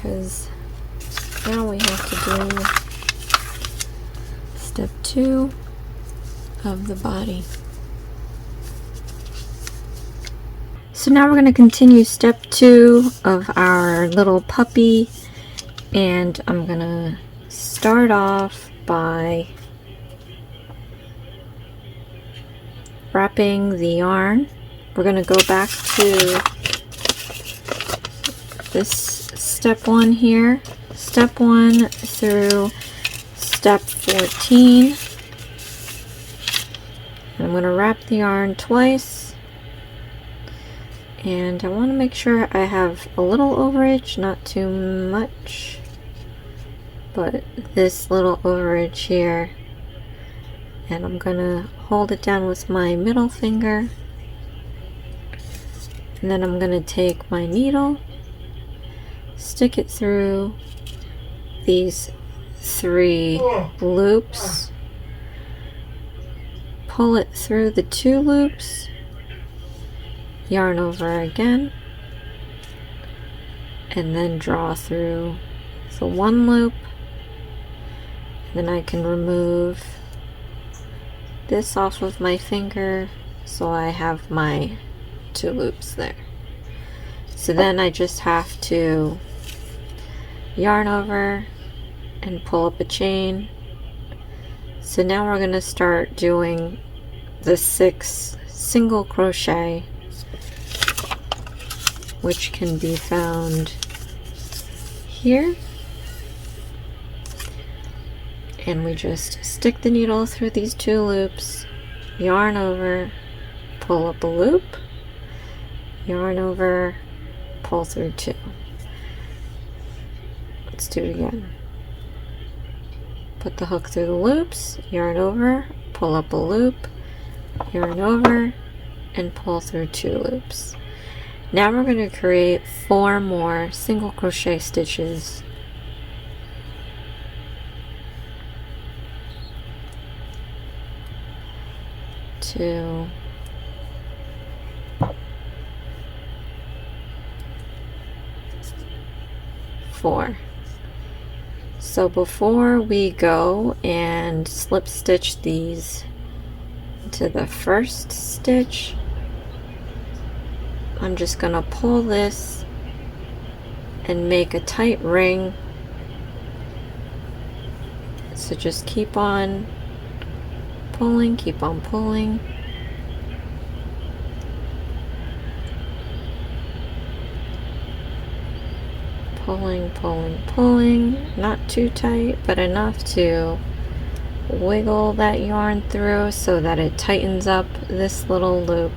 because now we have to do step 2 of the body. So now we're going to continue step 2 of our little puppy, and I'm going to start off by wrapping the yarn. We're going to go back to this step 1 here, step 1 through step 14. I'm going to wrap the yarn twice, and I want to make sure I have a little overage, not too much, but this little overage here, and I'm going to hold it down with my middle finger, and then I'm going to take my needle, stick it through these 3 loops, pull it through the 2 loops, yarn over again, and then draw through the 1 loop. Then I can remove this off of my finger, so I have my 2 loops there. So then I just have to yarn over and pull up a chain. So now we're going to start doing the 6 single crochet, which can be found here, and we just stick the needle through these 2 loops, yarn over, pull up a loop, yarn over, pull through 2. Let's do it again. Put the hook through the loops, yarn over, pull up a loop, yarn over, and pull through 2 loops. Now we're going to create 4 more single crochet stitches. 2, 4. So before we go and slip stitch these to the first stitch, I'm just going to pull this and make a tight ring. So just keep on pulling, keep on pulling. Pulling, pulling, pulling. Not too tight, but enough to wiggle that yarn through so that it tightens up this little loop.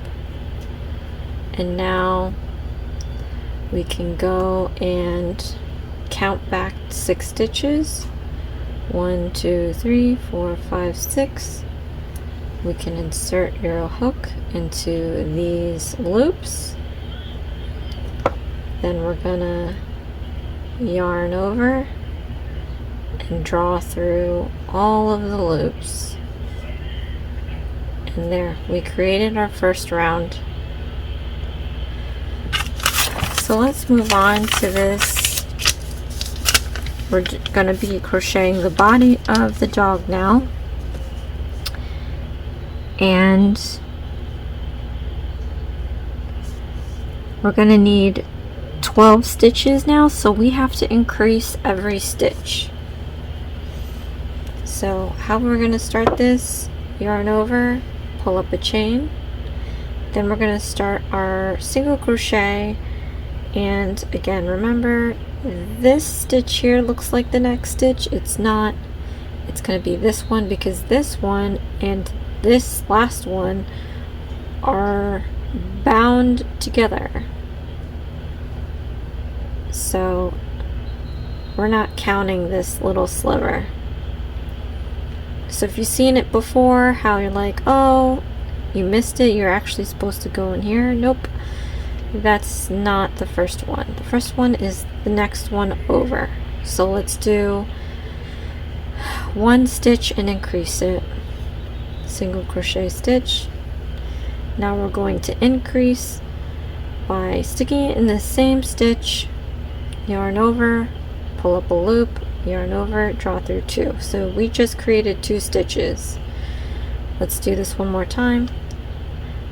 And now we can go and count back 6 stitches. 1, 2, 3, 4, 5, 6. We can insert your hook into these loops. Then we're gonna yarn over and draw through all of the loops. And there, we created our first round. So let's move on to this. We're going to be crocheting the body of the dog now. And we're going to need 12 stitches now, so we have to increase every stitch. So how we're going to start this, yarn over, pull up a chain, then we're going to start our single crochet. And again, remember, this stitch here looks like the next stitch. It's not. It's going to be this one, because this one and this last one are bound together. So we're not counting this little sliver. So if you've seen it before, how you're like, oh, you missed it, you're actually supposed to go in here. Nope. That's not the first one. The first one is the next one over. So let's do 1 stitch and increase it. Single crochet stitch. Now we're going to increase by sticking it in the same stitch yarn over, pull up a loop, yarn over, draw through 2. So we just created 2 stitches. Let's do this one more time.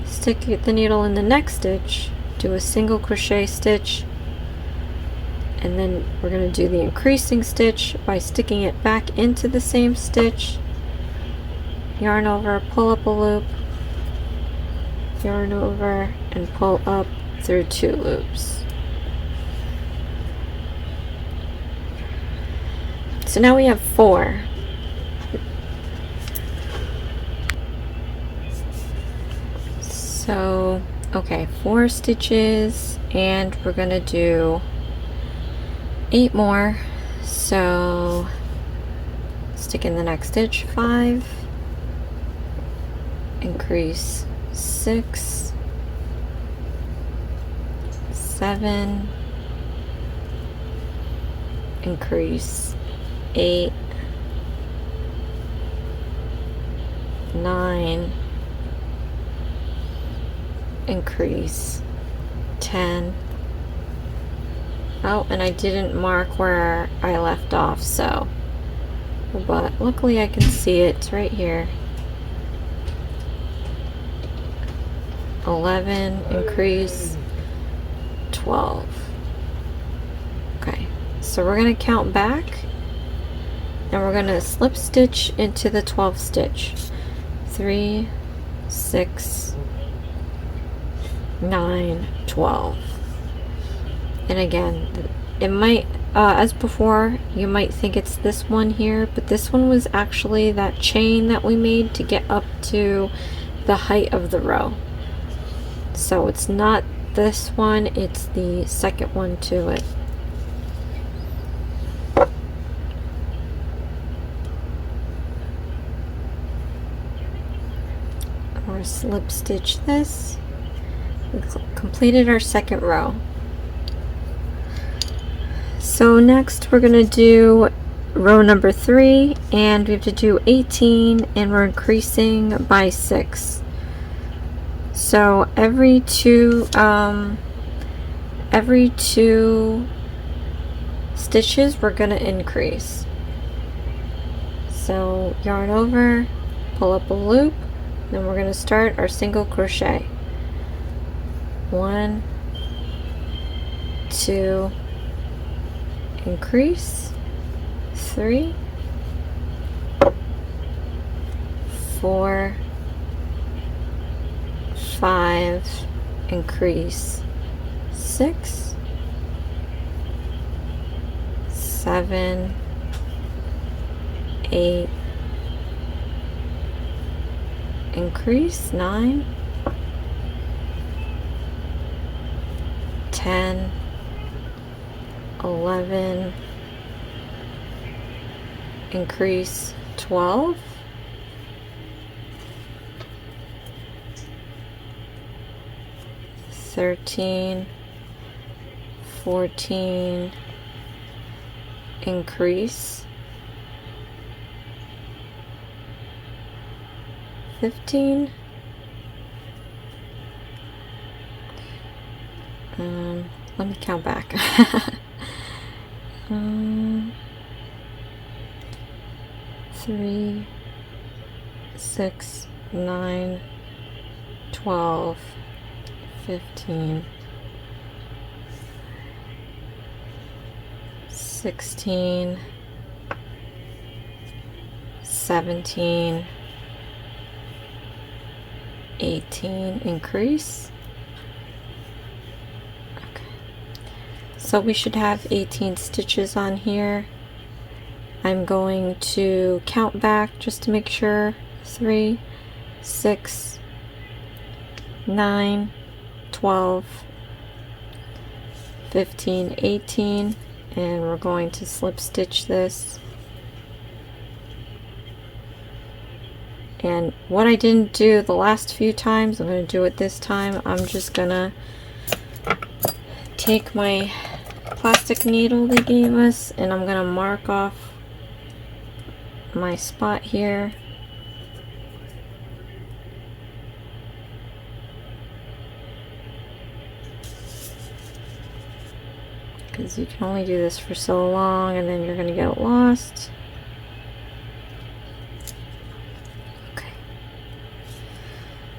Stick the needle in the next stitch, do a single crochet stitch, and then we're going to do the increasing stitch by sticking it back into the same stitch, yarn over, pull up a loop, yarn over, and pull up through 2 loops. So now we have 4. So, okay, 4 stitches, and we're gonna do 8 more. So, stick in the next stitch, 5, increase 6, 7, increase 8, 9, increase 10. Oh, and I didn't mark where I left off, so, but luckily I can see it. It's right here. 11, increase 12. Okay, so we're going to count back, and we're going to slip stitch into the 12th stitch. 3, 6, 9, 12. And again, it might, as before, you might think it's this one here, but this one was actually that chain that we made to get up to the height of the row. So it's not this one, it's the second one to it. Or slip stitch this. We completed our second row. So next we're going to do row number 3, and we have to do 18, and we're increasing by 6. So every two stitches we're going to increase. So yarn over, pull up a loop, then we're going to start our single crochet. 1, 2, increase, 3, 4, 5, increase, 6, 7, 8, increase, 9, 10, 11, increase 12, 13, 14, increase 15, let me count back. 3, 6, 9, 12, 15, 16, 17, 18, increase. Okay. So we should have 18 stitches on here. I'm going to count back just to make sure. 3, 6, 9, 12, 15, 18, and we're going to slip stitch this. And what I didn't do the last few times, I'm going to do it this time. I'm just going to take my plastic needle they gave us, and I'm going to mark off my spot here. because you can only do this for so long and then you're going to get lost. Okay.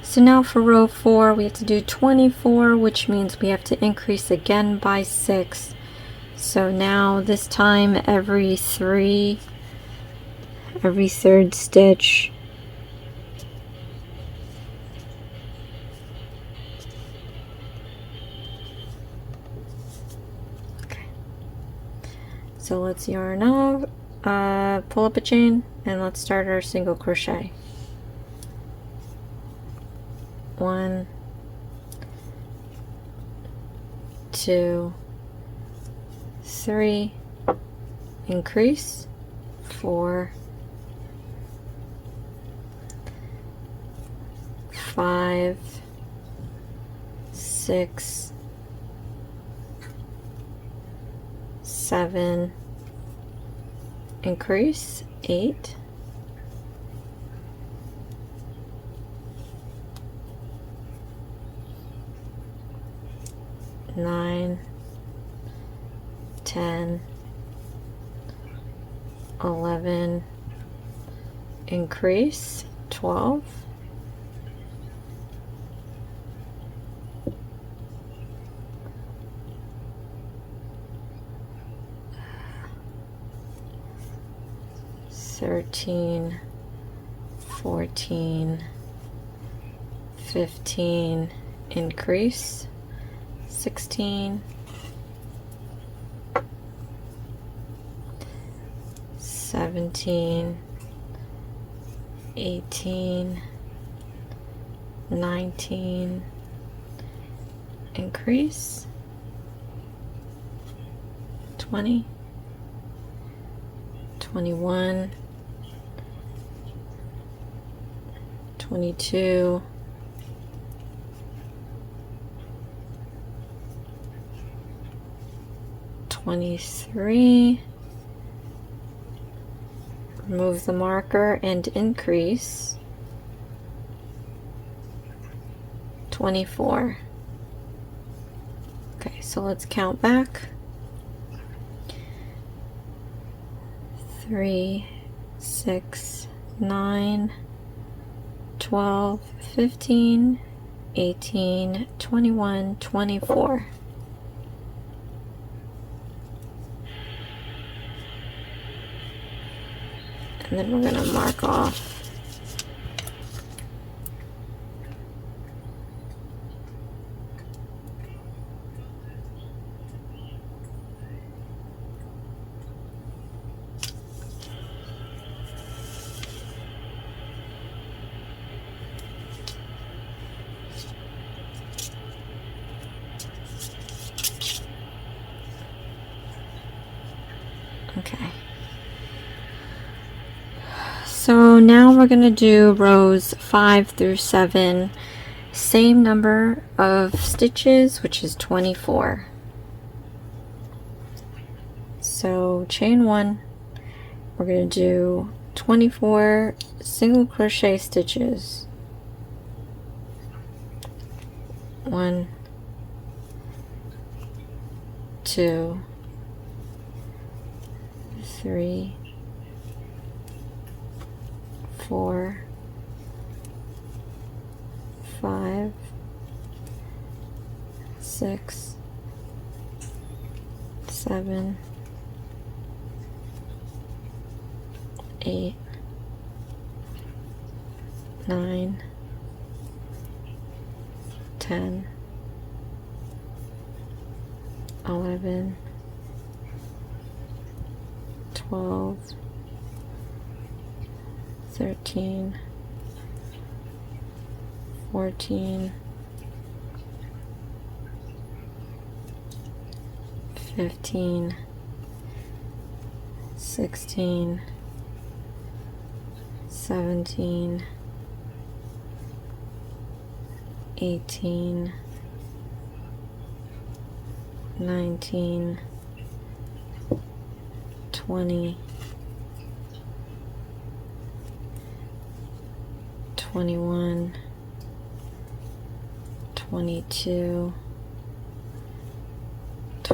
So now for row 4 we have to do 24, which means we have to increase again by 6. So now this time every third stitch So let's yarn off, pull up a chain, and let's start our single crochet. 1, 2, 3, increase, 4, 5, 6, 7, increase, 8, 9, 10, 11, increase, 12, 13, 14, 15, increase, 16, 17, 18, 19, increase, 20, 21, 22, 23, remove the marker and increase, 24. Okay, so let's count back. 3, 6, 9, 12, 15, 18, 21, 24. And then we're going to mark off. Okay. So now we're going to do rows 5 through 7, same number of stitches, which is 24. So chain 1, we're going to do 24 single crochet stitches. 1, 2, 3, 4, 5, 6, 7, 8, 9, 10, 11, 12, 13, 14, 15, 16, 17, 18, 19, 20, 21, 22,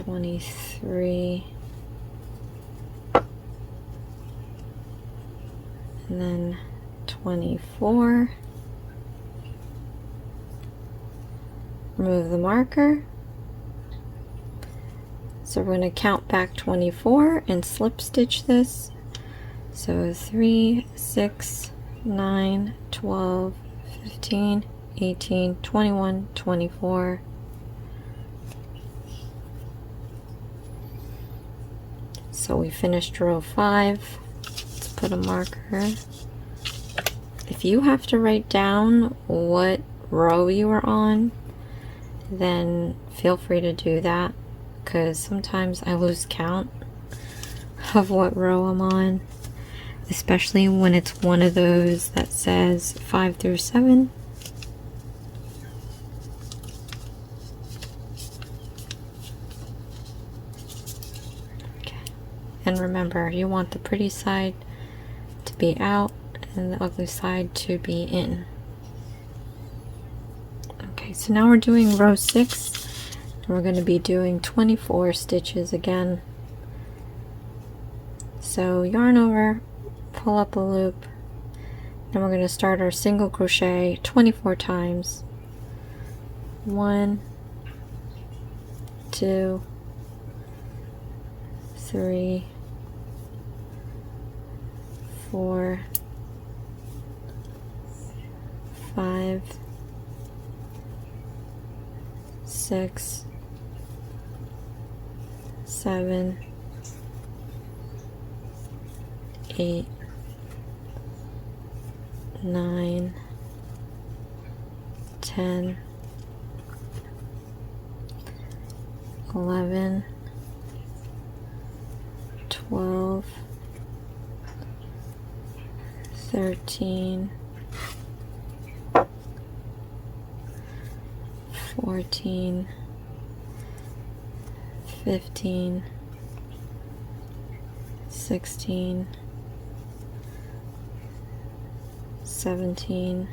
23, and then 24. Remove the marker. So we're going to count back 24 and slip stitch this. So 3, 6, 9, 12, 15, 18, 21, 24. So we finished row 5. Let's put a marker. If you have to write down what row you are on, then feel free to do that, because sometimes I lose count of what row I'm on, especially when it's one of those that says 5 through 7. Okay. And remember, you want the pretty side to be out and the ugly side to be in. Okay, so now we're doing row 6, and we're going to be doing 24 stitches again. So yarn over, pull up a loop, and we're going to start our single crochet 24 times. 1, 2, 3, 4, 5, 6, 7, 8, 9, 10, 11, 12, 13, 14, 15, 16, 17,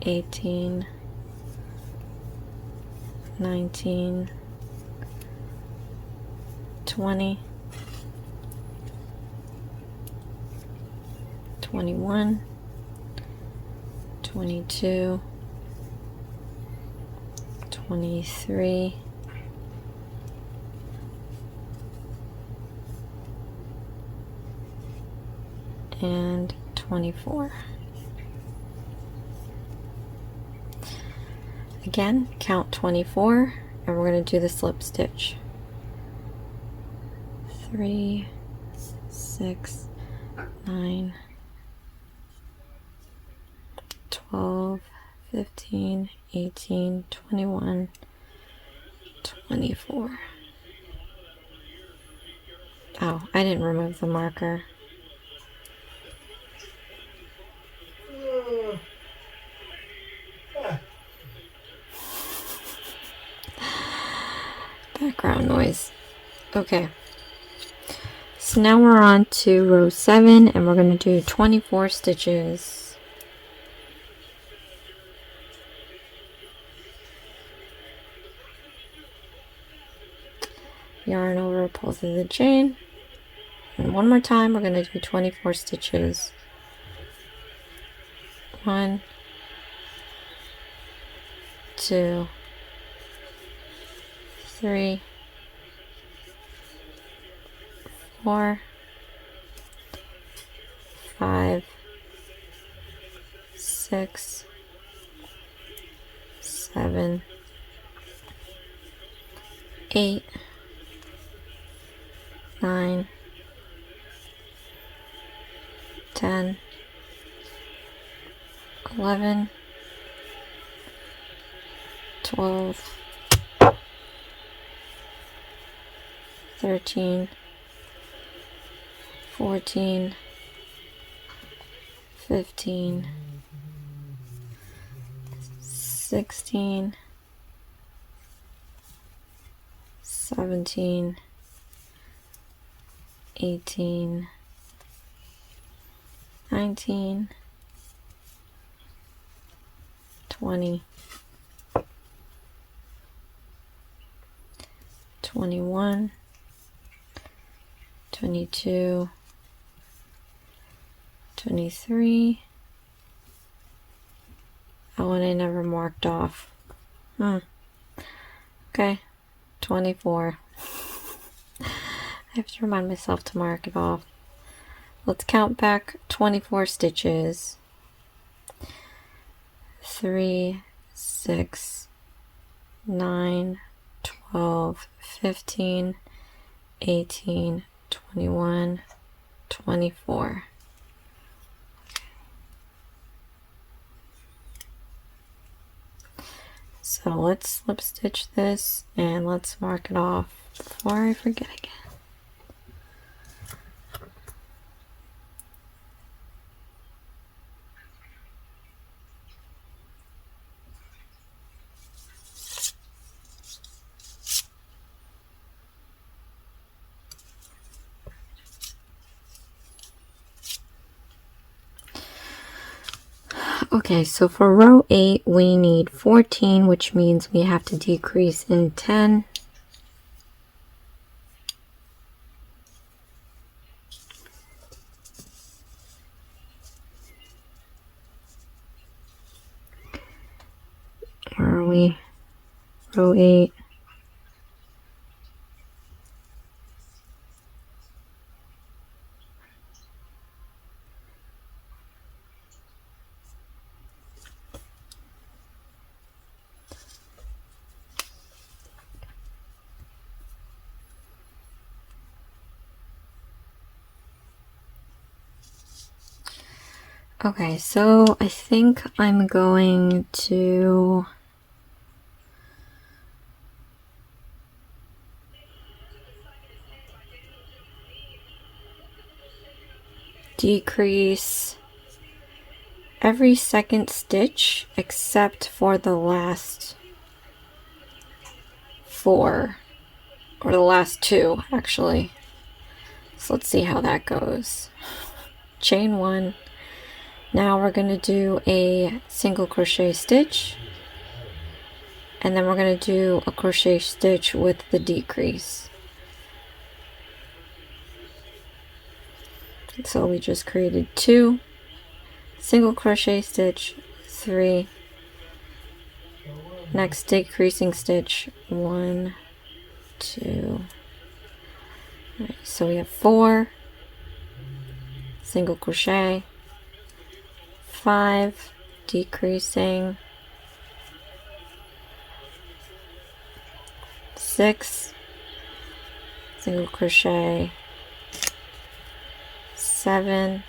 18, 19, 20, 21, 22, 23, and 24. Again, count 24, and we're going to do the slip stitch. 3, 6, 9, 12, 15, 18, 21, 24. Oh, I didn't remove the marker. Background noise. Okay. So now we're on to row 7, and we're going to do 24 stitches. Yarn over, pull through the chain, and one more time we're going to do 24 stitches. 1, 2, 3, 4, 5, 6, 7, 8, 9, 10, 11, 12, 13, 14, 15, 16, 17, 18, 19, 20, 21, 22, 23. That one I never marked off. Okay, 24. I have to remind myself to mark it off. Let's count back 24 stitches. 3, 6, 9, 12, 15, 18, 21, 24. So let's slip stitch this and let's mark it off before I forget again. Okay, so for row 8 we need 14, which means we have to decrease in 10. Where are we? Row 8. Okay, so I think I'm going to decrease every second stitch except for the last 4, or the last 2 actually. So let's see how that goes. Chain 1. Now we're going to do a single crochet stitch, and then we're going to do a crochet stitch with the decrease. So we just created 2, single crochet stitch, 3, next decreasing stitch, 1, 2. Right, so we have 4, single crochet, 5, decreasing, 6, single crochet, 7,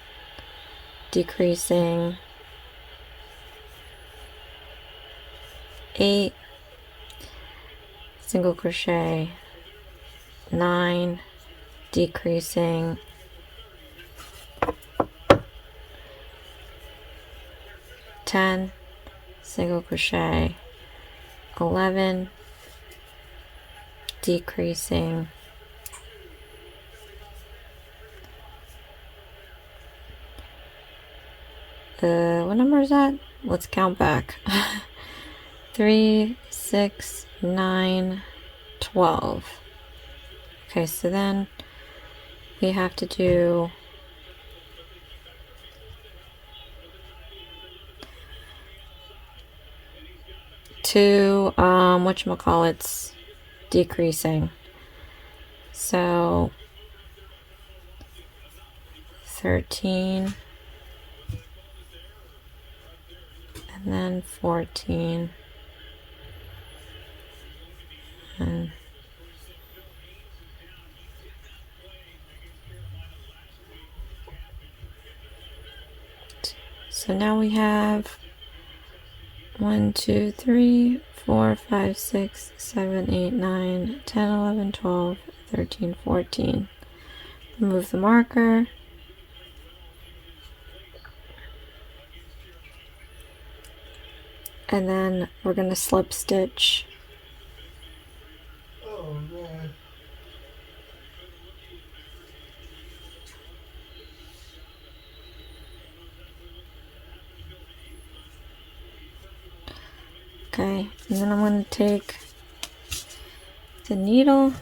decreasing, 8, single crochet, 9, decreasing, 10, single crochet, 11, decreasing, 'What number is that? Let's count back. 3, 6, 9, 12. Okay, so then we have to do two whatchamacallits decreasing. So 13 and then 14 and so now we have 1, 2, 3, 4, 5, 6, 7, 8, 9, 10, 11, 12, 13, 14. Remove the marker. And then we're going to slip stitch. Oh, man. Okay, and then I'm going to take the needle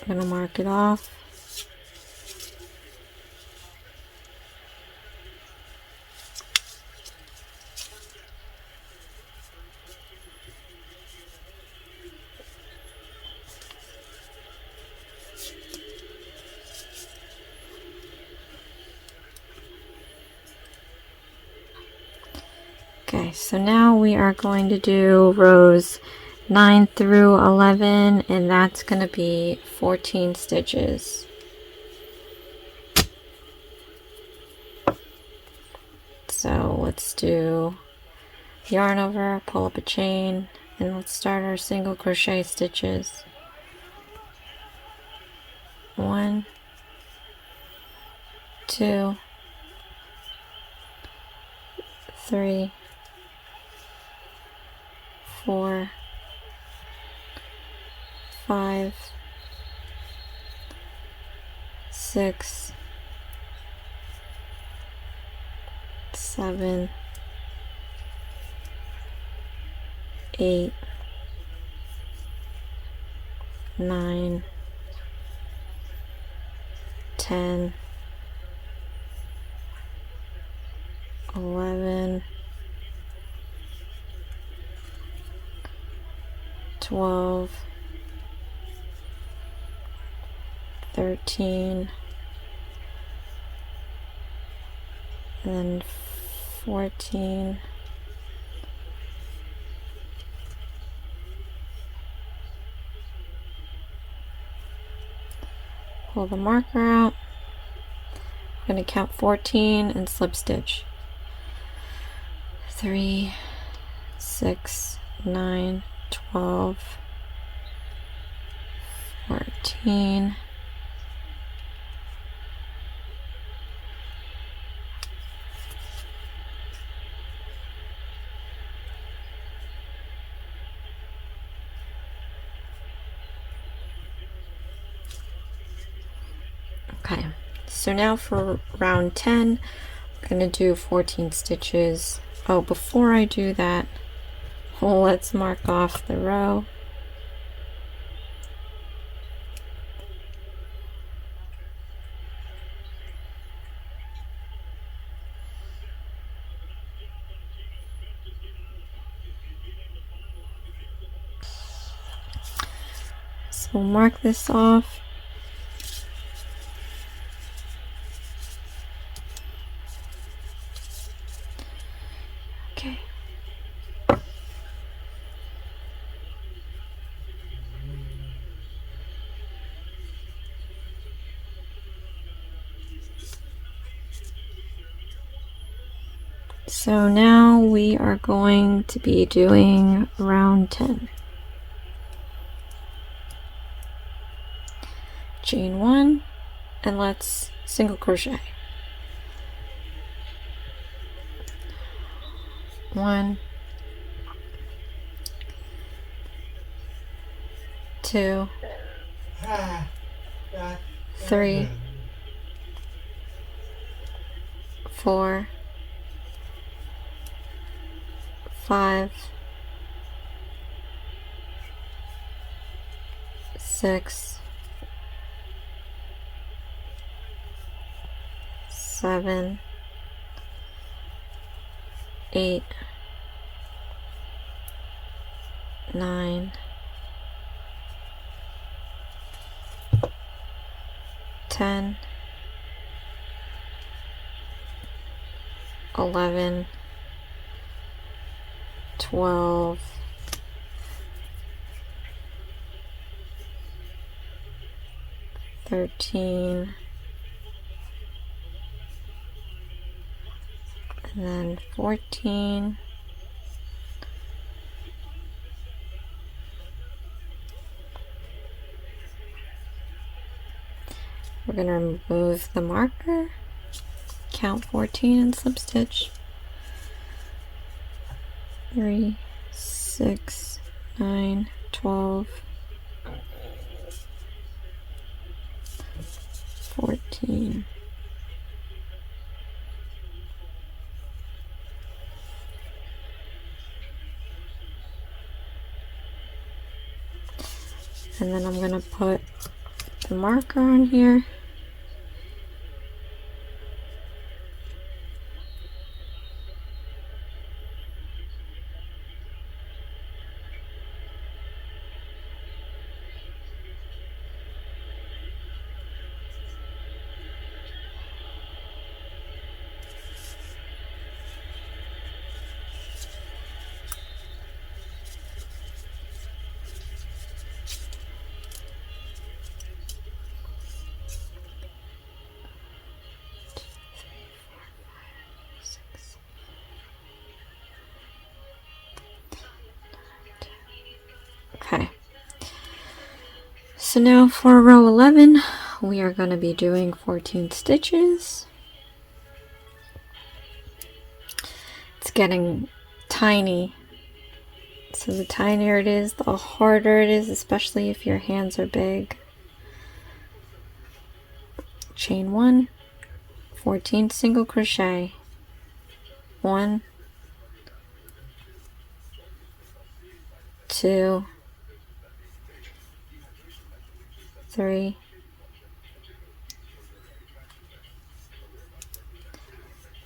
I'm going to mark it off. Okay, so now we are going to do rows 9 through 11, and that's going to be 14 stitches. So let's do yarn over, pull up a chain, and let's start our single crochet stitches. 1, 2, 3, 4, 5, 6, 7, 8, 9, 10, 11, 12, 13, and then 14, pull the marker out. I'm going to count 14 and slip stitch. 3, 6, 9, 12, 14, 'Kay, so now for round 10, I'm going to do 14 stitches. Oh, before I do that, let's mark off the row. So we'll mark this off. Okay. So now we are going to be doing round 10. Chain 1, and let's single crochet. 1, 2, 3, 4, 5, 6, 7, 8, 9, 10, 11, 12, 13, and then 14, we're going to remove the marker, count 14 and slip stitch. 3, 6, 9, 12, 14. And then I'm going to put the marker on here. Okay, so now for row 11, we are going to be doing 14 stitches. It's getting tiny, so the tinier it is, the harder it is, especially if your hands are big. Chain 1, 14 single crochet, 1, 2, 3,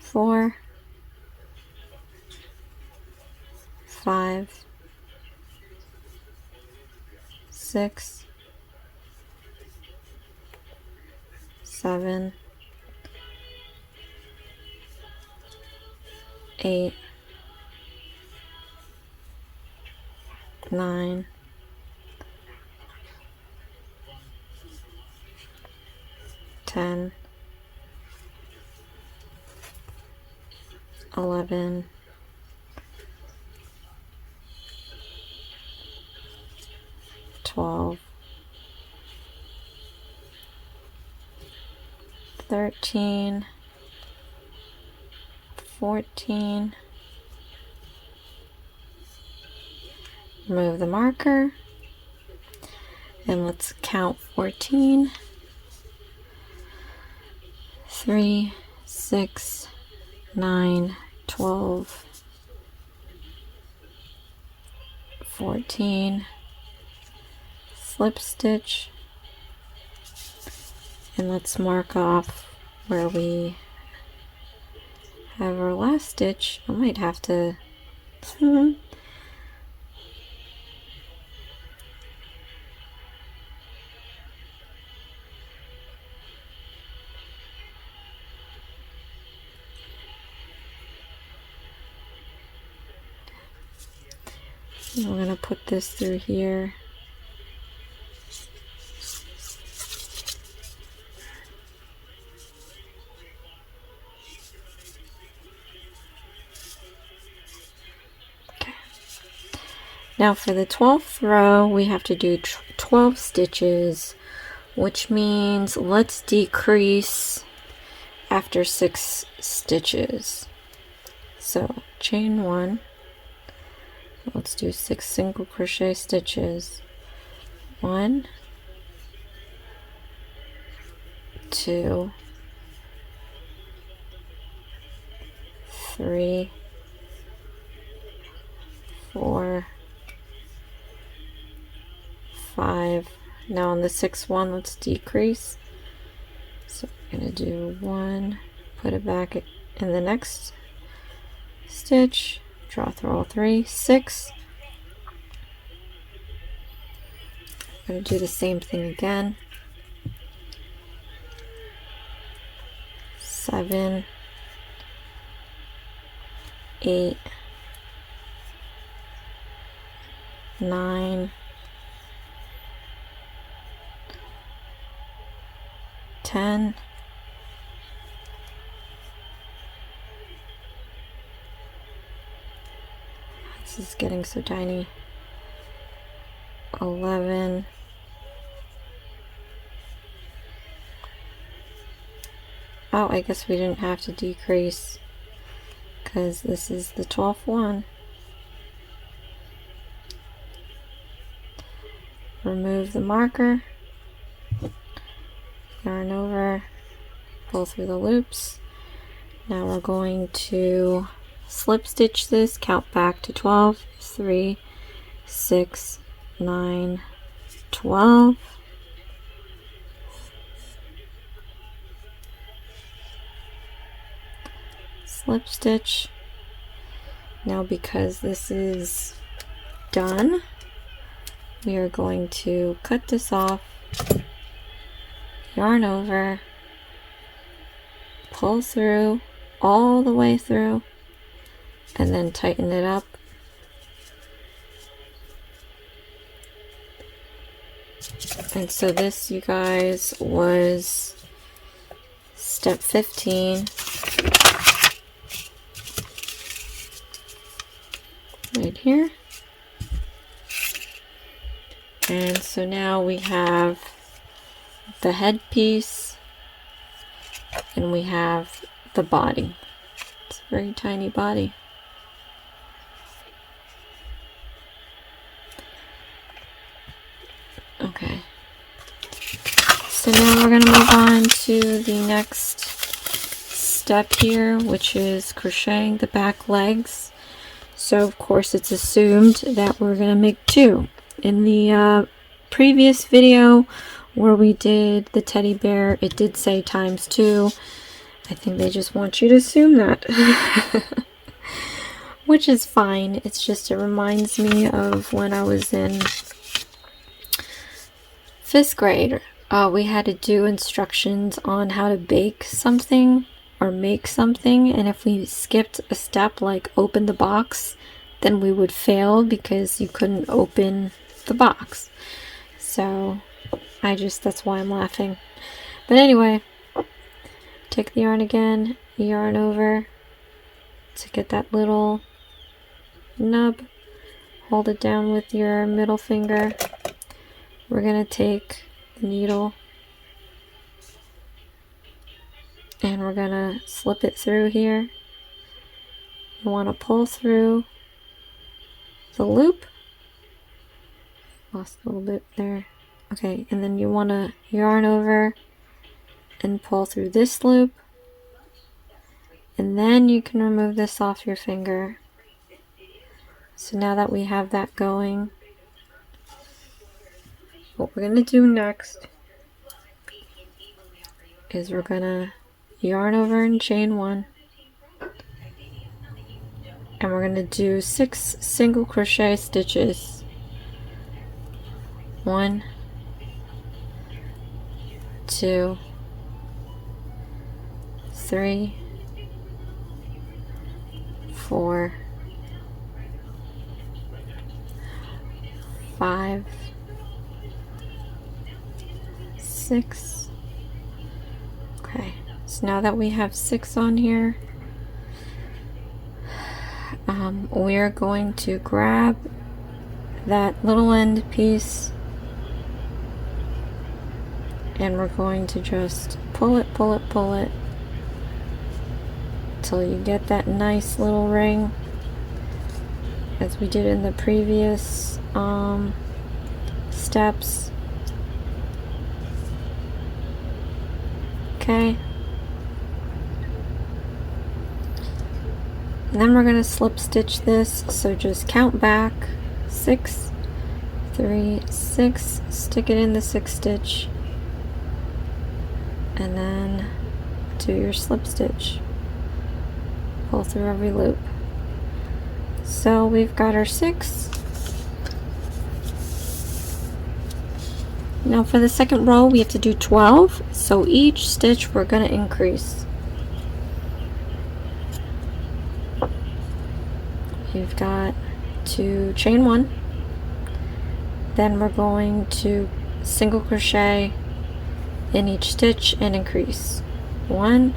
4, 5, 6, 7, 8, 9, 10, 11, 12, 13, 14, remove the marker, and let's count 14, 3, 6, 9, 12, 14, slip stitch, and let's mark off where we have our last stitch. I might have to we're going to put this through here. Okay. Now for the 12th row, we have to do 12 stitches, which means let's decrease after 6 stitches. So chain 1. Let's do 6 single crochet stitches. 1, 2, 3, 4, 5. Now on the 6th one, let's decrease. So we're going to do 1, put it back in the next stitch, draw through all 3, 6. I'm going to do the same thing again. 7, 8, 9, 10, this is getting so tiny. 11, 'oh, I guess we didn't have to decrease because this is the 12th one. Remove the marker, yarn over, pull through the loops. Now we're going to slip stitch this, count back to 12, 3, 6, 9, 12. slip stitch. Now because this is done, we are going to cut this off, yarn over, pull through all the way through, and then tighten it up. And so this, you guys, was step 15. Right here. And so now we have the headpiece and we have the body. It's a very tiny body. Okay. So now we're going to move on to the next step here, which is crocheting the back legs. So of course it's assumed that we're going to make 2. In the previous video where we did the teddy bear, it did say ×2. I think they just want you to assume that. Which is fine. It's just, it reminds me of when I was in 5th grade. We had to do instructions on how to bake something or make something, and if we skipped a step like open the box, then we would fail because you couldn't open the box. So that's why I'm laughing. But anyway, take the yarn again, yarn over to get that little nub, hold it down with your middle finger. We're gonna take the needle and we're gonna slip it through here. You want to pull through the loop. Lost a little bit there. Okay, and then you want to yarn over and pull through this loop, and then you can remove this off your finger. So now that we have that going, what we're going to do next is we're going to yarn over and chain 1, and we're going to do 6 single crochet stitches. 1, 2, 3, 4, 5, 6. Okay, so now that we have 6 on here, we are going to grab that little end piece and we're going to just pull it until you get that nice little ring, as we did in the previous steps. Okay. And then we're going to slip stitch this, so just count back 6, 3, 6, stick it in the 6th stitch, and then do your slip stitch. Pull through every loop. So we've got our 6. Now for the second row we have to do 12, so each stitch we're going to increase. You've got to chain 1, then we're going to single crochet in each stitch and increase. 1,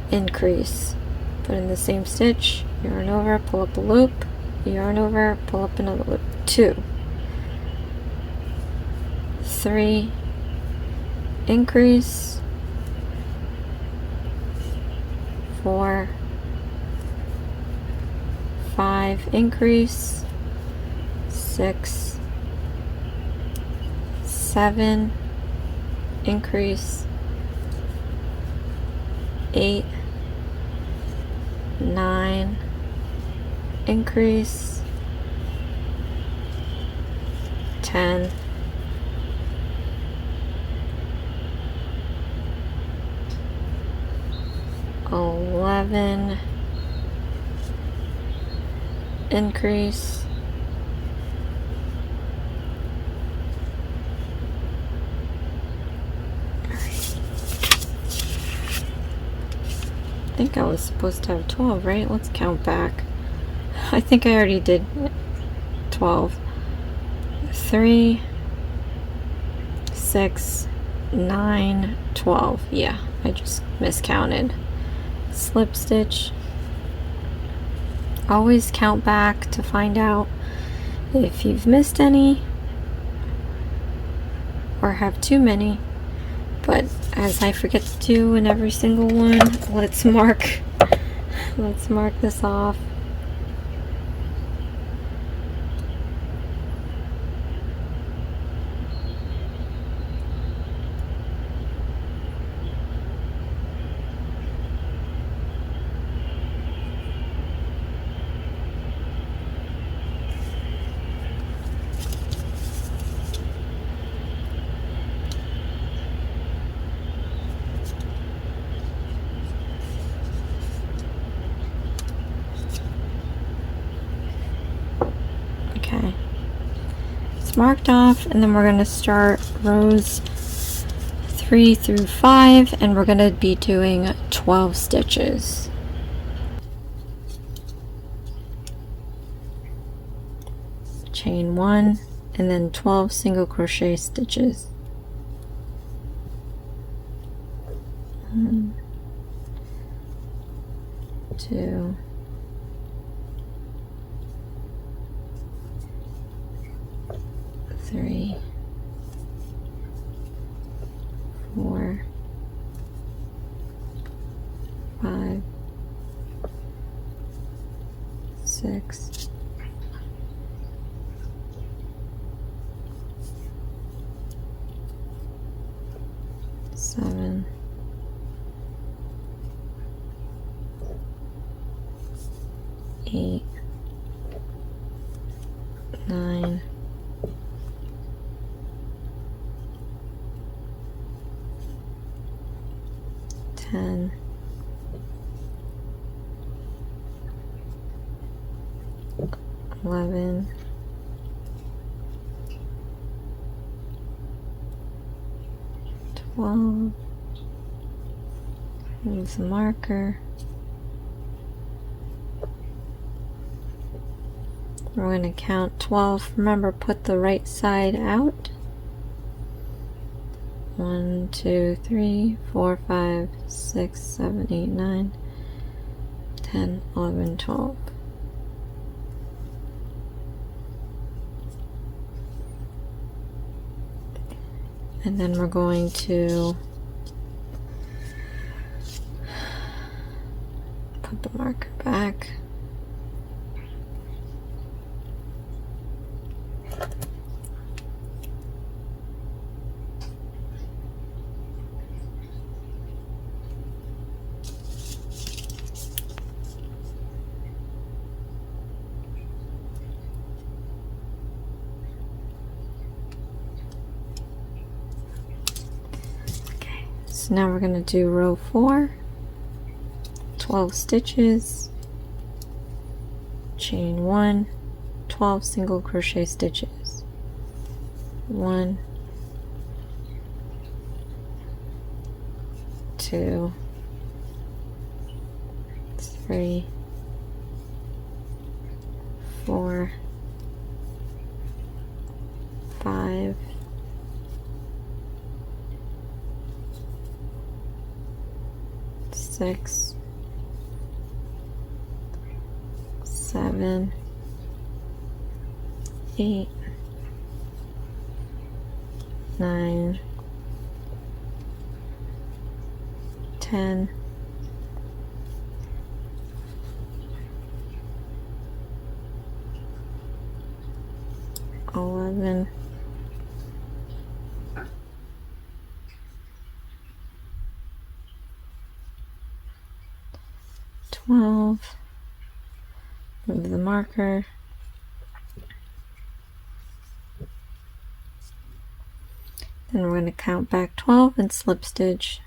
increase, put in the same stitch, yarn over, pull up a loop, yarn over, pull up another loop. 2, 3, increase, 4, 5, increase, 6, 7, increase, 8, 9, increase, 10, 11, 11, increase, I think I was supposed to have 12, right? Let's count back. I think I already did 12. 3, 6, 9, 12. Yeah, I just miscounted. Slip stitch. Always count back to find out if you've missed any or have too many. But as I forget to do in every single one, let's mark this off. Okay, it's marked off, and then we're going to start rows 3 through 5, and we're going to be doing 12 stitches. Chain 1 and then 12 single crochet stitches. 1, 2, 3, 4, 5, 6, 7, 8, 9, 10, 11, 12. Use the marker. We're going to count 12. Remember, put the right side out. 1, 2, 3, 4, 5, 6, 7, 8, 9, 10, 11, 12. And then we're going to put the marker back. So now we're going to do row 4, 12 stitches, chain 1, 12 single crochet stitches. 1, 2, 3, 4, 5, 6, 7, 8, 9, 10, 11, 12. Move the marker. Then we're going to count back 12 and slip stitch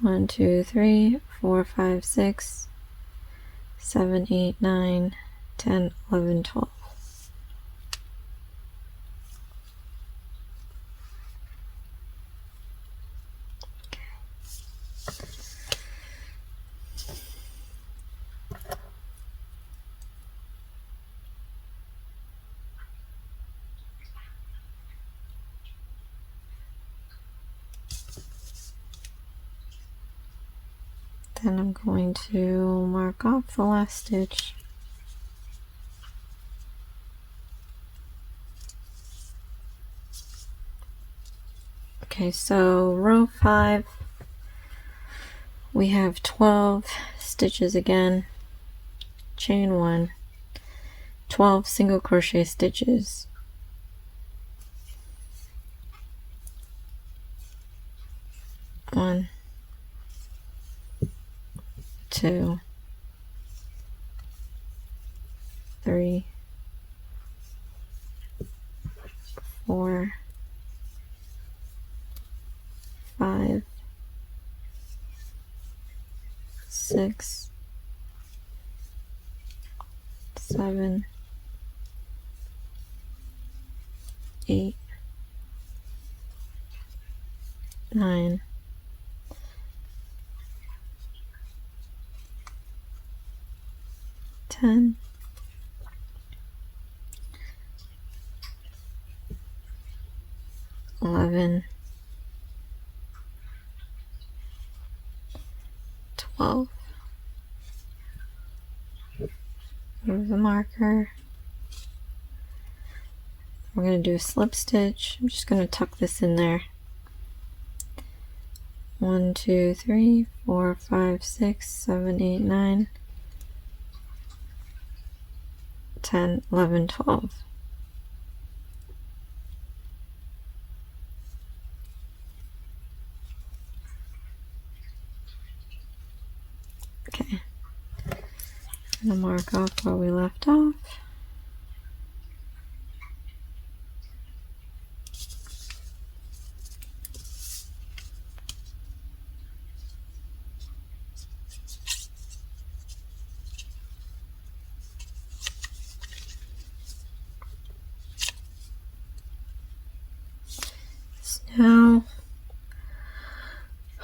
1, 2, 3, 4, 5, 6, 7, 8, 9, 10, 11, 12. Then I'm going to mark off the last stitch. Okay, so row 5, we have 12 stitches again, chain 1, 12 single crochet stitches. 1, 2, 3, 4, 5, 6, 7, 8, 9, 10, 11, 12. Move the marker. We're going to do a slip stitch. I'm just going to tuck this in there. 1, 2, 3, 4, 5, 6, 7, 8, 9, 10, 11, 12. Okay. I'm going to mark off where we left off. Now,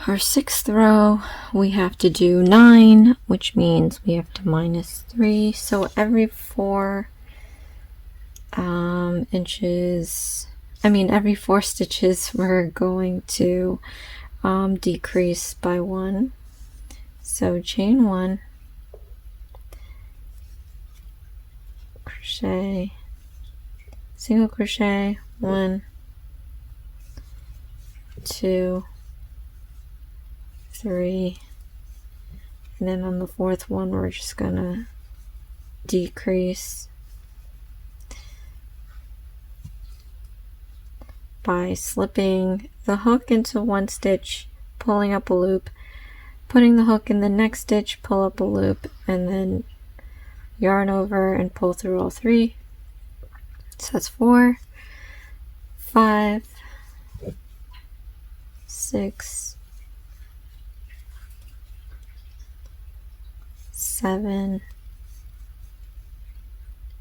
our 6th row, we have to do 9, which means we have to minus 3. So every 4 inches, every 4 stitches, we're going to decrease by 1. So chain 1, crochet, single crochet, 1, 2, 3, and then on the 4th one we're just gonna decrease by slipping the hook into one stitch, pulling up a loop, putting the hook in the next stitch, pull up a loop, and then yarn over and pull through all 3. So that's 4, 5, 6, 7,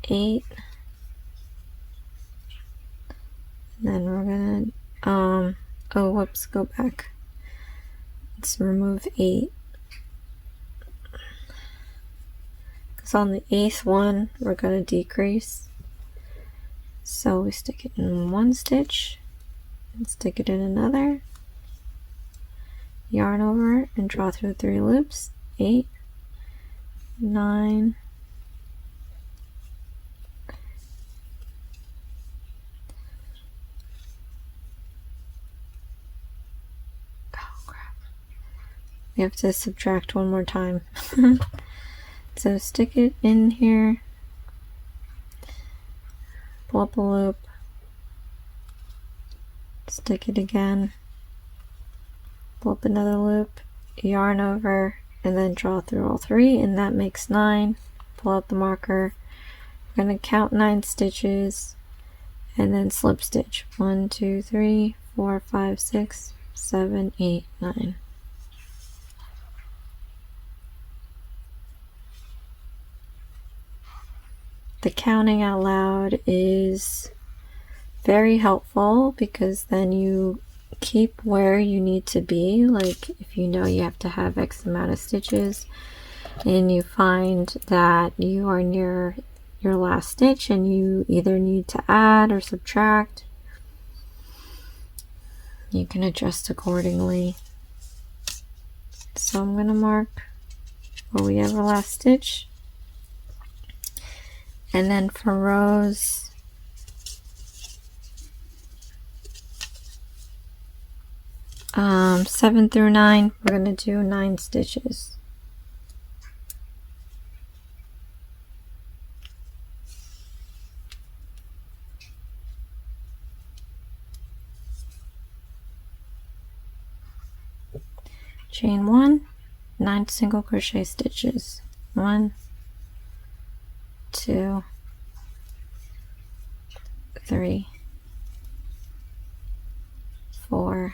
8, and then we're gonna oh whoops, go back. Let's remove 8, because on the 8th one we're gonna decrease. So we stick it in one stitch and stick it in another, yarn over and draw through 3 loops. 8, 9, crap. We have to subtract one more time. So stick it in here, pull up a loop, stick it again, pull up another loop, yarn over, and then draw through all 3, and that makes 9. Pull out the marker. We're going to count 9 stitches and then slip stitch. 1, 2, 3, 4, 5, 6, 7, 8, 9. The counting out loud is very helpful because then you keep where you need to be. Like if you know you have to have X amount of stitches and you find that you are near your last stitch and you either need to add or subtract, you can adjust accordingly. So I'm going to mark where we have our last stitch. And then for rows 7 through 9, we're going to do 9 stitches. Chain 1, 9 single crochet stitches. 1, 2, 3, 4,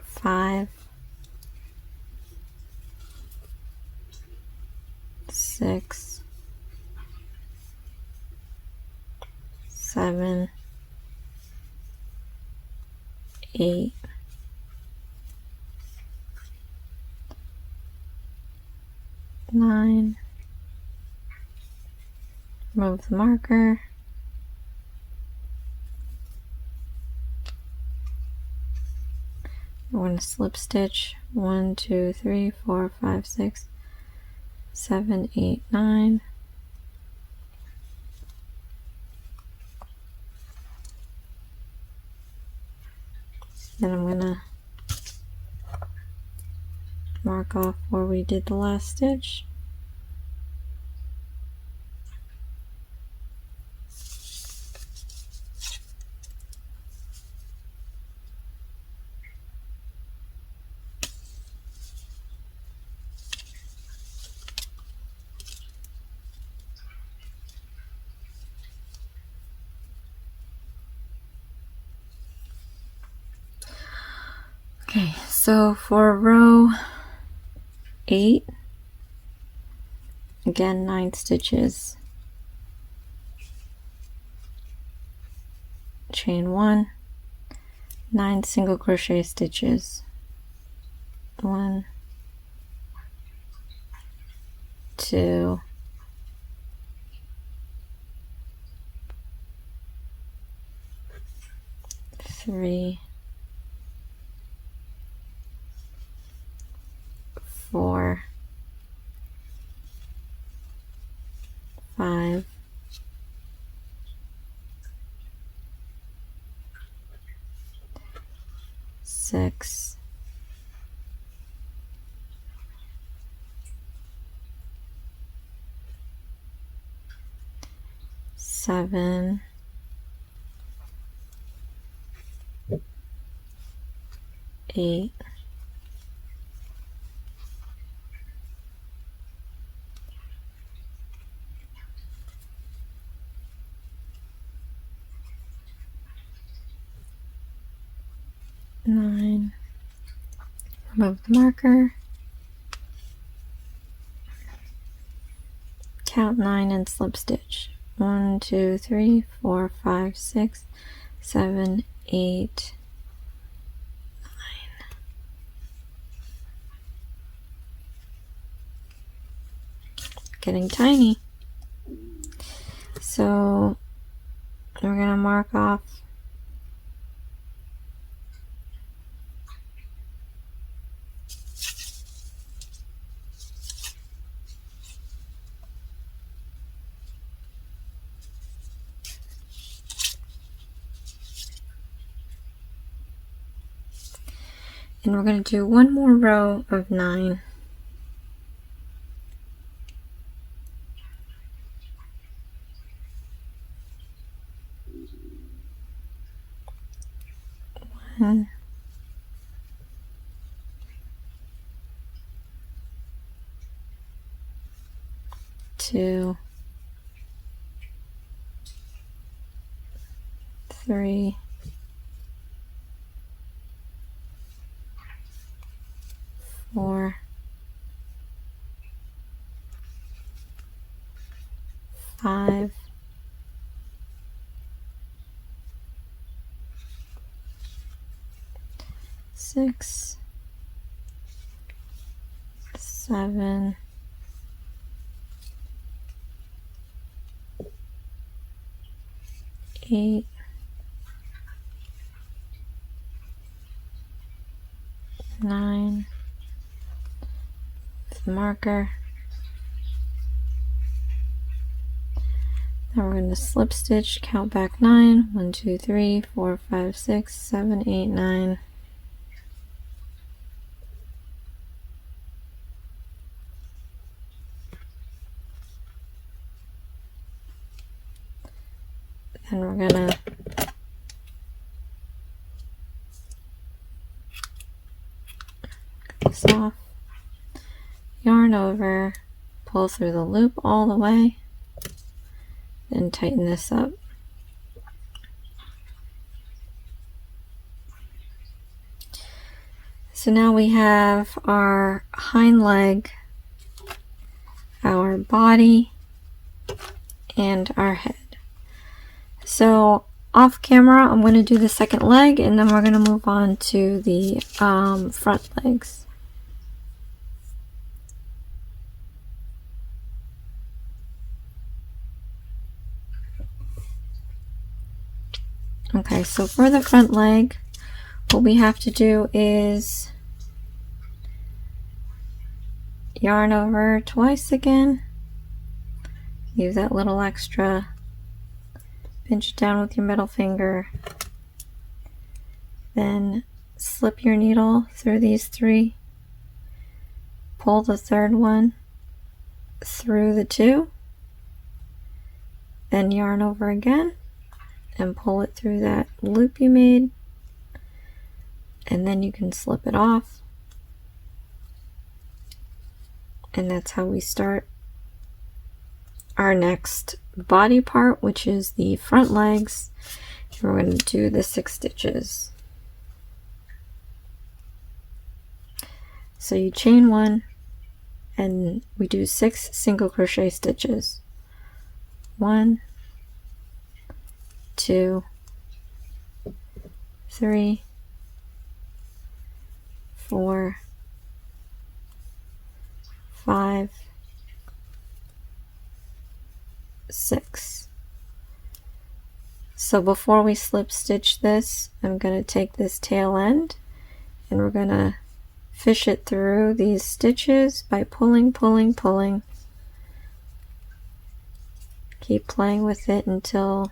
5, 6, 7, 8, 9. Remove the marker. We're going to slip stitch 1, 2, 3, 4, 5, 6, 7, 8, 9. Then I'm going to mark off where we did the last stitch. Okay, so for row 8, again 9 stitches. Chain 1, 9 single crochet stitches. 1, 2, 3, 4, 5, 6, 7, 8, 9. Remove the marker. Count 9 and slip stitch. 1, 2, 3, 4, 5, 6, 7, 8, 9. Getting tiny. So we're going to mark off and we're going to do one more row of 9. One, 2, 3, 4, 6, 7, 8, 9, with the marker. Now we're going to slip stitch, count back 9, 1, 2, 3, 4, 5, 6, 7, 8, 9. Then we're going to cut this off, yarn over, pull through the loop all the way, then tighten this up. So now we have our hind leg, our body, and our head. So off camera, I'm going to do the second leg, and then we're going to move on to the front legs. Okay, so for the front leg, what we have to do is yarn over twice again, leave that little extra, pinch it down with your middle finger, then slip your needle through these 3, pull the third one through the 2, then yarn over again and pull it through that loop you made, and then you can slip it off. And that's how we start our next body part, which is the front legs. And we're going to do the 6 stitches. So you chain 1 and we do 6 single crochet stitches. 1, 2, 3, 4, 5, 6. So before we slip stitch this, I'm going to take this tail end and we're going to fish it through these stitches by pulling, pulling, pulling. Keep playing with it until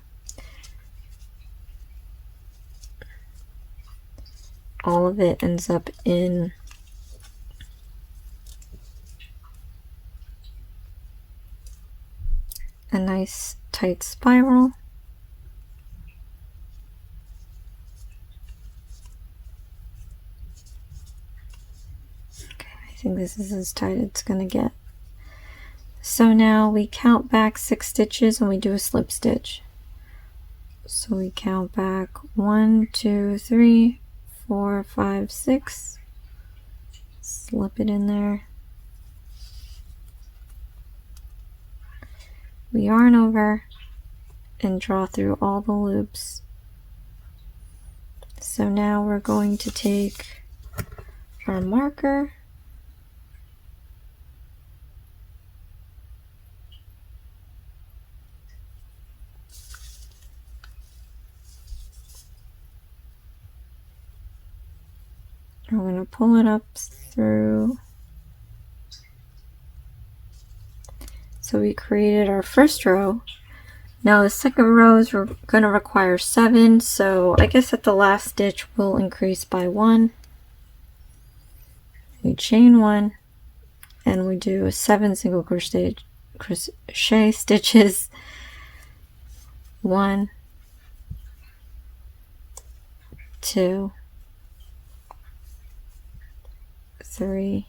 all of it ends up in a nice tight spiral. Okay, I think this is as tight as it's going to get. So now we count back 6 stitches and we do a slip stitch. So we count back 1, 2, 3, 4, 5, 6. Slip it in there. We yarn over and draw through all the loops. So now we're going to take our marker and we're going to pull it up through. So we created our first row. Now the second row is going to require 7, so I guess at the last stitch we'll increase by 1. We chain 1 and we do 7 single crochet stitches. 1, 2, 3,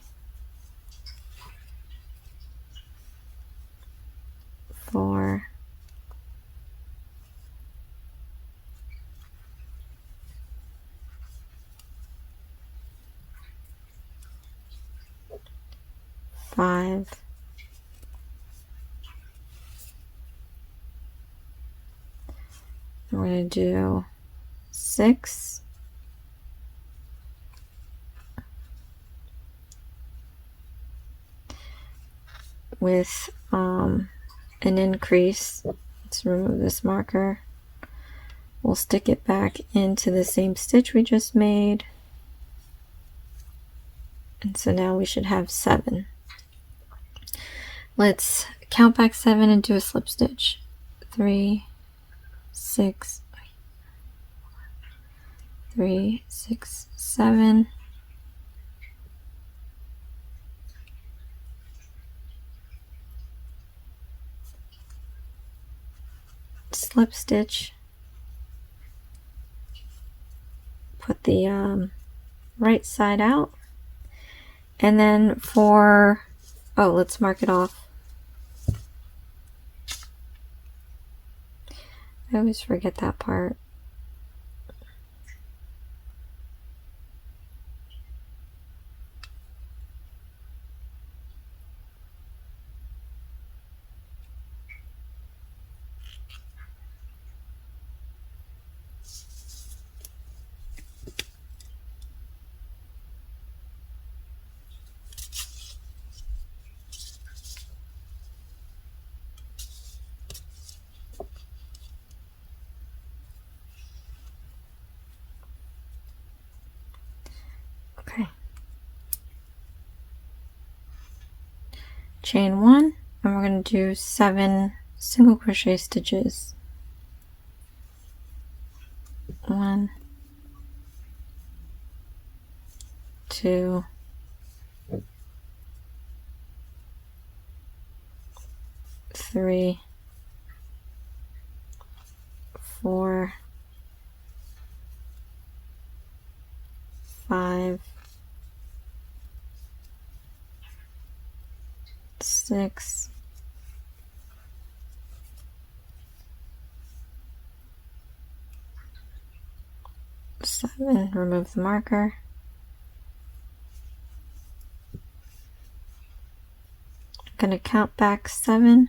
4, 5, 6, with an increase. Let's remove this marker. We'll stick it back into the same stitch we just made. And so now we should have 7. Let's count back 7 and do a slip stitch. 3, 6, 3, 6, 7. Slip stitch. Put the right side out. And then for, oh, let's mark it off. I always forget that part. Okay. Chain 1, and we're going to do 7 single crochet stitches. 1, 2, 3, 4, 5, 6, 7. Remove the marker. I'm going to count back 7. 1,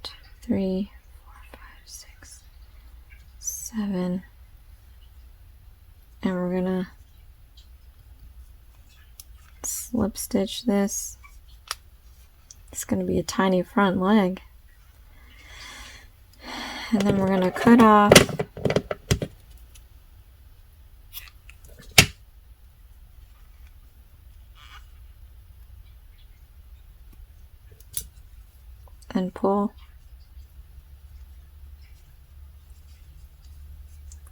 2, 3, 4, 5, 6, 7. And we're going to slip stitch this. It's going to be a tiny front leg. And then we're going to cut off and pull.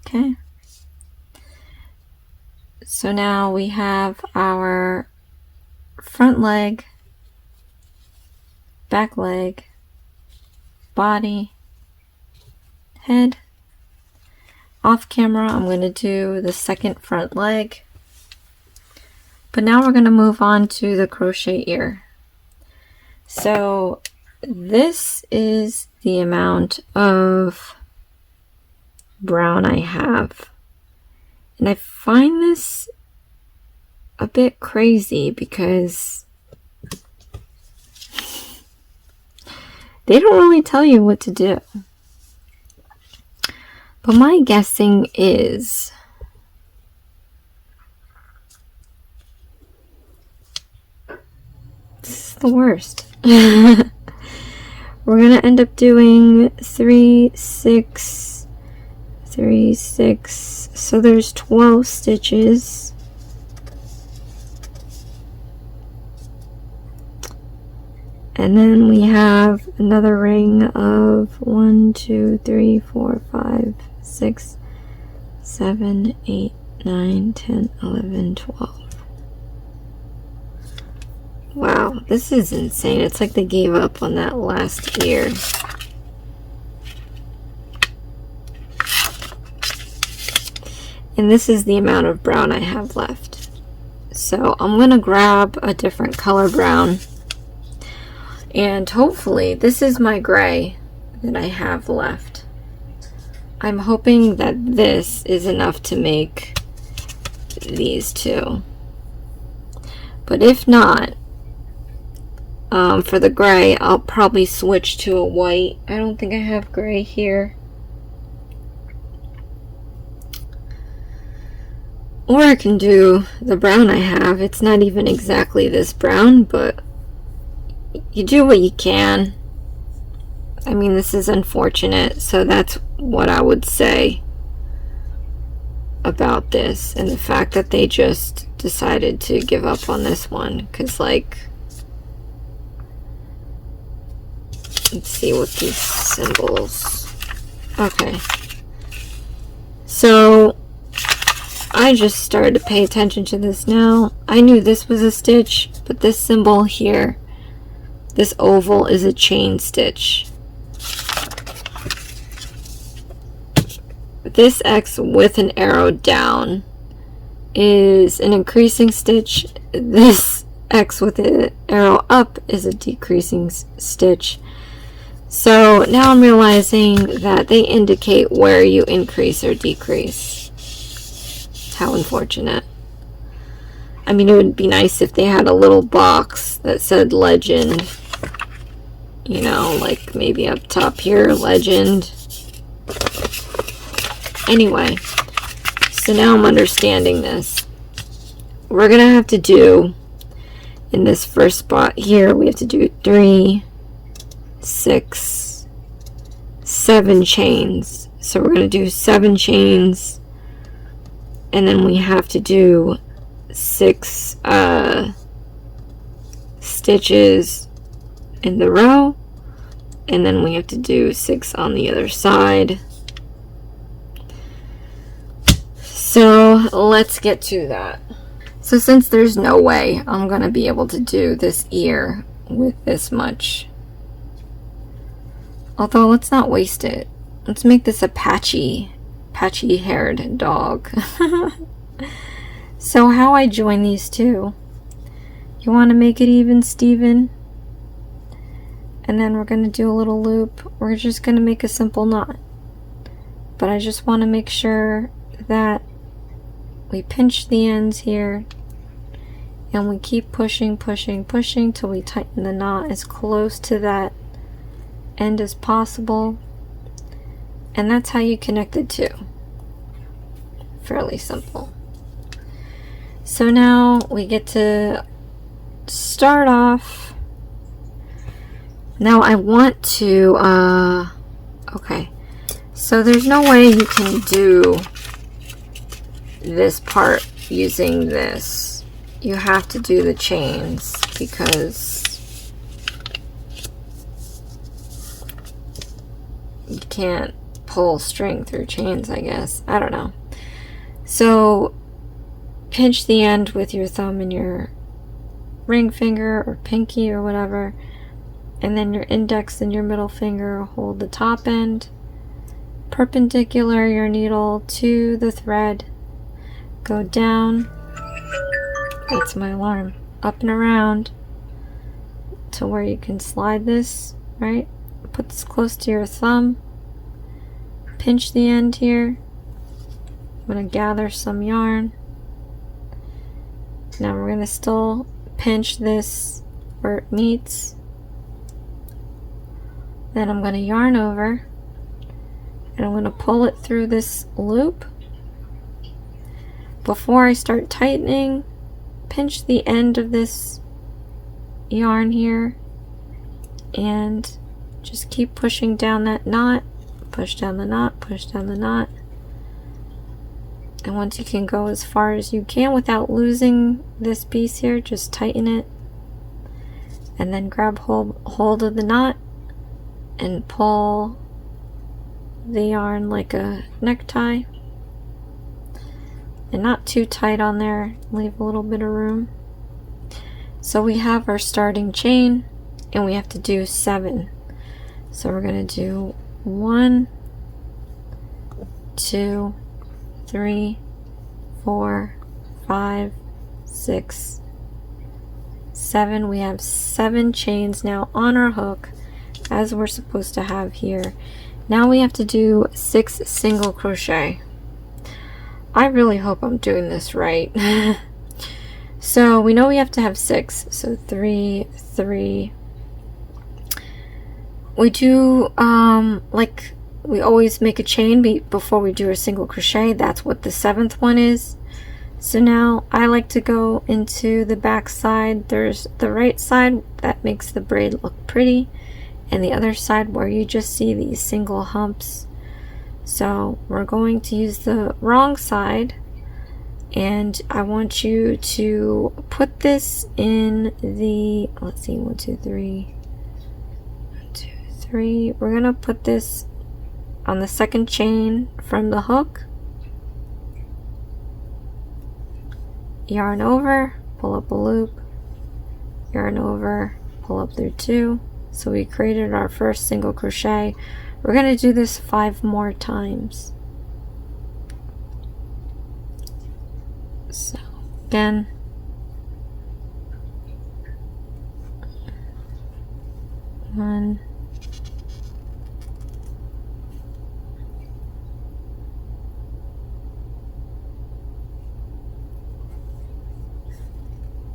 Okay. So now we have our front leg, back leg, body, head. Off camera, I'm going to do the second front leg. But now we're going to move on to the crochet ear. So this is the amount of brown I have. And I find this a bit crazy because they don't really tell you what to do. But my guessing is this is the worst. We're going to end up doing 3, 6, 3, 6. So there's 12 stitches. And then we have another ring of 1, 2, 3, 4, 5, 6, 7, 8, 9, 10, 11, 12. Wow, this is insane. It's like they gave up on that last ear. And this is the amount of brown I have left. So I'm going to grab a different color brown. And hopefully, this is my gray that I have left. I'm hoping that this is enough to make these two. But if not, for the gray, I'll probably switch to a white. I don't think I have gray here. Or I can do the brown I have. It's not even exactly this brown, but you do what you can. I mean, this is unfortunate, so that's what I would say about this, and the fact that they just decided to give up on this one, because, like, let's see what these symbols. Okay, so I just started to pay attention to this now. I knew this was a stitch, but this symbol here, this oval, is a chain stitch. This X with an arrow down is an increasing stitch. This X with an arrow up is a decreasing stitch. So now I'm realizing that they indicate where you increase or decrease. How unfortunate. I mean, it would be nice if they had a little box that said legend. You know, like maybe up top here, legend. Anyway, so now I'm understanding this. We're going to have to do, in this first spot here, we have to do 3, 6, 7 chains. So we're going to do 7 chains, and then we have to do 6 stitches in the row, and then we have to do 6 on the other side. So let's get to that. So since there's no way I'm going to be able to do this ear with this much, although let's not waste it. Let's make this a patchy haired dog. So how I join these two, you want to make it even Steven, and then we're going to do a little loop. We're just going to make a simple knot, but I just want to make sure that we pinch the ends here, and we keep pushing till we tighten the knot as close to that end as possible. And that's how you connect the two. Fairly simple. So now we get to start off. Now I want to, okay, so there's no way you can do this part using this. You have to do the chains, because you can't pull string through chains, I guess. I don't know. So pinch the end with your thumb and your ring finger or pinky or whatever, and then your index and your middle finger hold the top end, perpendicular your needle to the thread, go down, that's my alarm, up and around to where you can slide this, right? Put this close to your thumb, pinch the end here. I'm going to gather some yarn. Now we're going to still pinch this where it meets. Then I'm going to yarn over, and I'm going to pull it through this loop. Before I start tightening, pinch the end of this yarn here and just keep pushing down that knot. Push down the knot, push down the knot. And once you can go as far as you can without losing this piece here, just tighten it. And then grab hold of the knot and pull the yarn like a necktie. And not too tight on there, leave a little bit of room. So we have our starting chain, and we have to do 7. So we're going to do 1, 2, 3, 4, 5, 6, 7. We have 7 chains now on our hook, as we're supposed to have here. Now we have to do 6 single crochet. I really hope I'm doing this right. So we know we have to have 6, so 3, 3. We do like we always make a chain before we do a single crochet. That's what the 7th one is. So now I like to go into the back side. There's the right side that makes the braid look pretty, and the other side where you just see these single humps. So we're going to use the wrong side, and I want you to put this in the, let's see, 1, 2, 3, 1, 2, 3. We're gonna put this on the second chain from the hook. Yarn over, pull up a loop, yarn over, pull up through 2. So we created our first single crochet. We're going to do this 5 more times. So again, 1,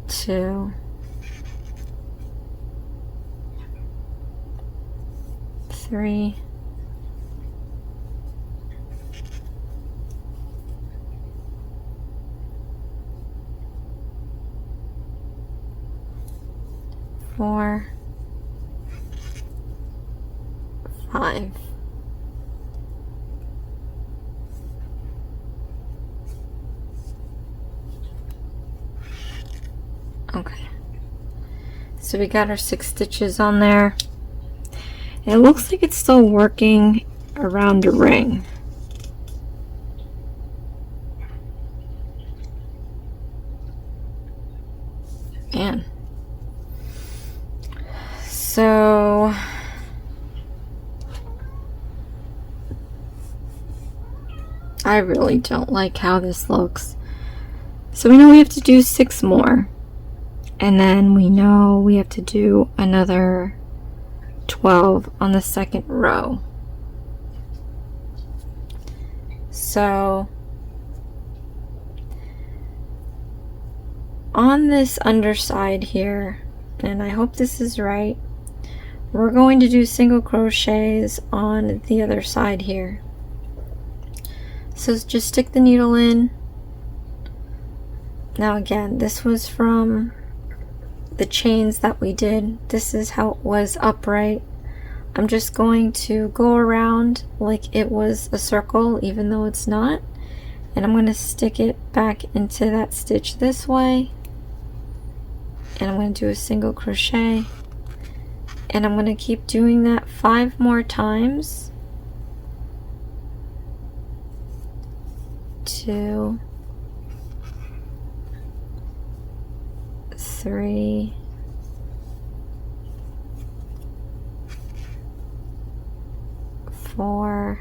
2, 3, 4, 5. Okay, so we got our 6 stitches on there. It looks like it's still working around the ring. Man. So I really don't like how this looks. So we know we have to do 6 more. And then we know we have to do another 12 on the second row. So on this underside here, and I hope this is right, we're going to do single crochets on the other side here. So just stick the needle in. Now again, this was from the chains that we did. This is how it was upright. I'm just going to go around like it was a circle, even though it's not, and I'm going to stick it back into that stitch this way, and I'm going to do a single crochet, and I'm going to keep doing that 5 more times. 2, 3, 4,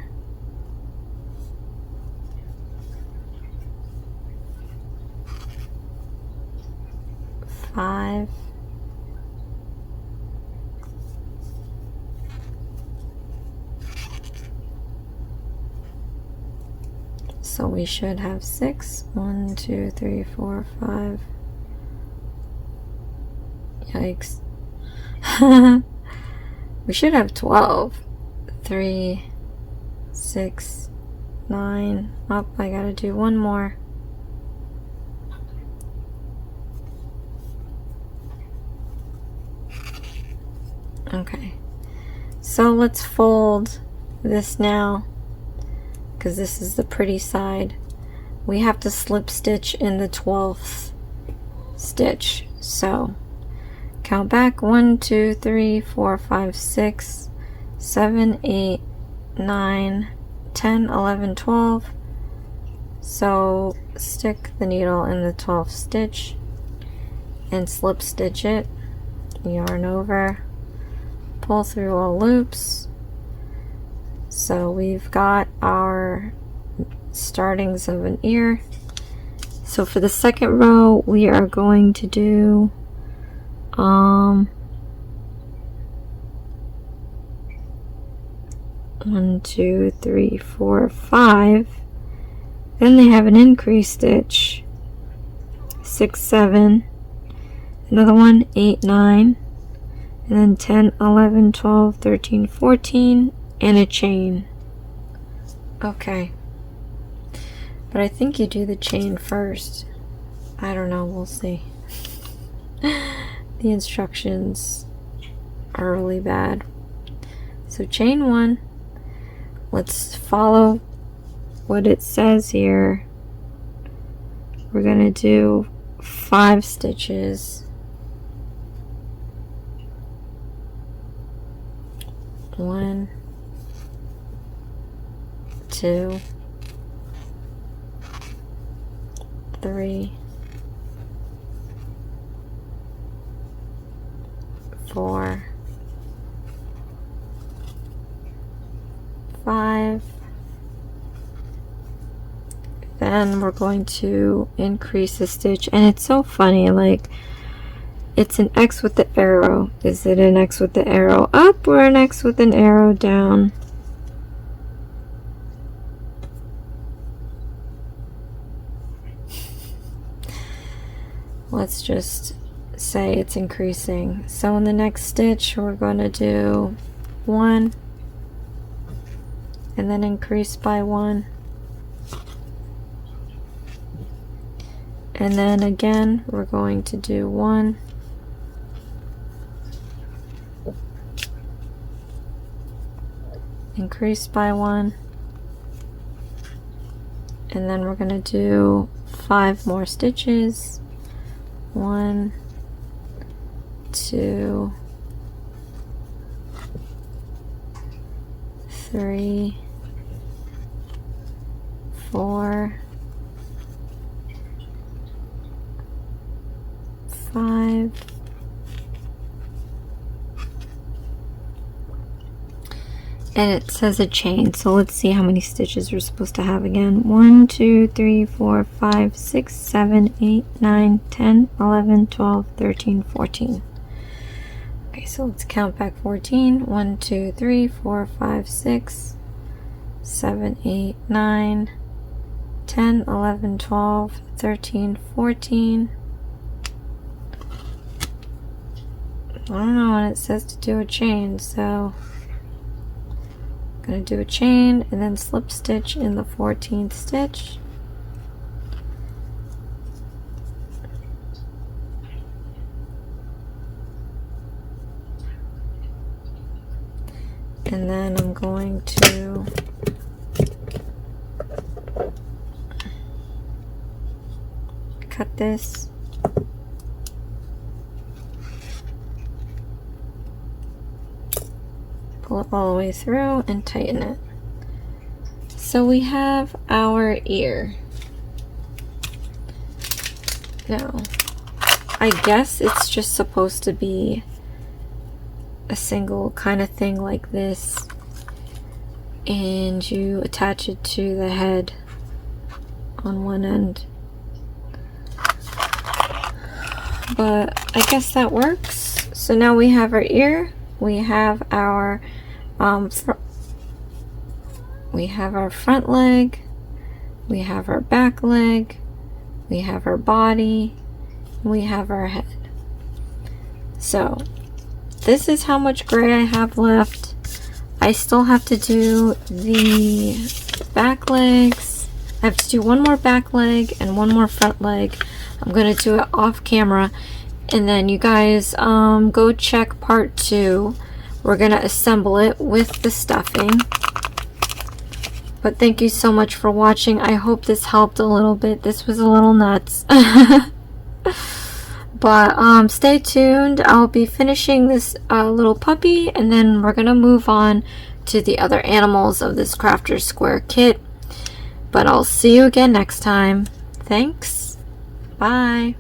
5, 6. So we should have 6. 1, 2, 3, 4, 5. Yikes. We should have 12. 3, 6, 9. Oh, I gotta do 1 more. Okay, so let's fold this now, because this is the pretty side. We have to slip stitch in the 12th stitch. So count back 1, 2, 3, 4, 5, 6, 7, 8, 9, 10, 11, 12. So stick the needle in the 12th stitch and slip stitch it, yarn over, pull through all loops. So we've got our startings of an ear. So for the second row we are going to do 1, 2, 3, 4, 5. Then they have an increase stitch, 6, 7, another one, 8, 9, and then 10, 11, 12, 13, 14, and a chain. Okay, but I think you do the chain first. I don't know, we'll see. The instructions are really bad. So chain 1. Let's follow what it says here. We're gonna do 5 stitches. 1, 2, 3, 4, 5. Then we're going to increase the stitch, and it's so funny, like it's an X with the arrow. Is it an X with the arrow up or an X with an arrow down? Let's just say it's increasing. So in the next stitch we're going to do 1 and then increase by 1, and then again we're going to do 1, increase by 1, and then we're going to do 5 more stitches. 1, 2, 3, 4, 5, and it says a chain, so let's see how many stitches we're supposed to have again. 1, 2, 3, 4, 5, 6, 7, 8, 9, 10, 11, 12, 13, 14. Okay, so let's count back 14. 1, 2, 3, 4, 5, 6, 7, 8, 9, 10, 11, 12, 13, 14. I don't know, and it says to do a chain, so I'm going to do a chain and then slip stitch in the 14th stitch. And then I'm going to cut this. Pull it all the way through and tighten it. So we have our ear. Now, I guess it's just supposed to be a single kind of thing like this, and you attach it to the head on one end. But I guess that works. So now we have our ear. We have our front leg, we have our back leg, we have our body, we have our head. So this is how much gray I have left. I still have to do the back legs. I have to do one more back leg and one more front leg. I'm going to do it off camera, and then you guys go check part 2. We're going to assemble it with the stuffing. But thank you so much for watching. I hope this helped a little bit. This was a little nuts. But stay tuned. I'll be finishing this little puppy, and then we're going to move on to the other animals of this Crafter's Square kit. But I'll see you again next time. Thanks. Bye.